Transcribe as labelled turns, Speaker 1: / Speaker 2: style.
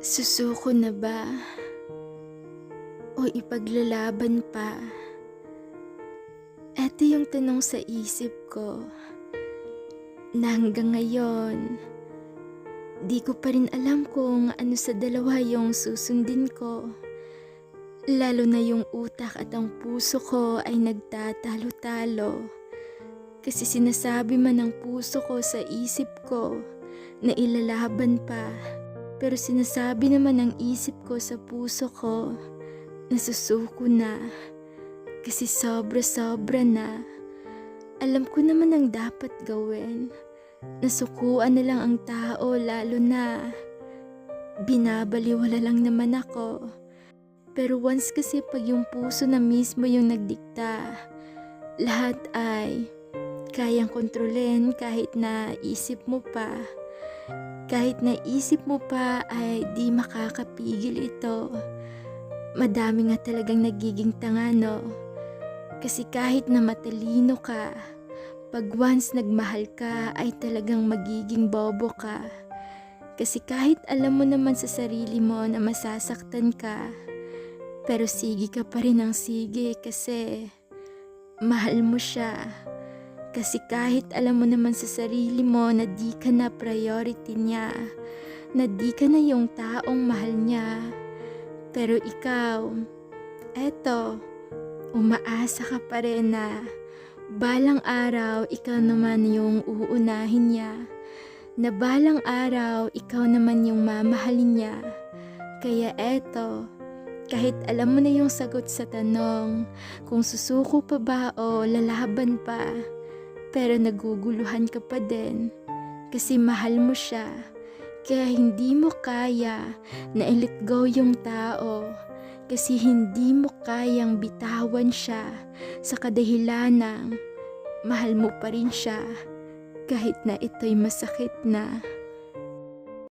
Speaker 1: Susuko na ba o ipaglalaban pa? Eto yung tanong sa isip ko na hanggang ngayon, di ko pa rin alam kung ano sa dalawa yung susundin ko. Lalo na yung utak at ang puso ko ay nagtatalo-talo. Kasi sinasabi man ng puso ko sa isip ko na ilalaban pa. Pero sinasabi naman ng isip ko sa puso ko na susuko na. Kasi sobra-sobra na. Alam ko naman ang dapat gawin. Nasukuan na lang ang tao, lalo na binabaliwala lang naman ako. Pero once kasi pag yung puso na mismo yung nagdikta, lahat ay kayang kontrolin kahit na isip mo pa. Kahit naisip mo pa ay di makakapigil ito. Madami nga talagang nagiging tanga, no? Kasi kahit na matalino ka, pag once nagmahal ka ay talagang magiging bobo ka. Kasi kahit alam mo naman sa sarili mo na masasaktan ka, pero sige ka pa rin ng sige kasi mahal mo siya. Kasi kahit alam mo naman sa sarili mo na di ka na priority niya, na di ka na yung taong mahal niya, pero ikaw, eto, umaasa ka pa rin na balang araw ikaw naman yung uunahin niya, na balang araw ikaw naman yung mamahalin niya. Kaya eto, kahit alam mo na yung sagot sa tanong kung susuko pa ba o lalaban pa, pero naguguluhan ka pa din kasi mahal mo siya. Kaya hindi mo kaya na i-let go yung tao kasi hindi mo kayang bitawan siya sa kadahilan ng mahal mo pa rin siya kahit na ito'y masakit na.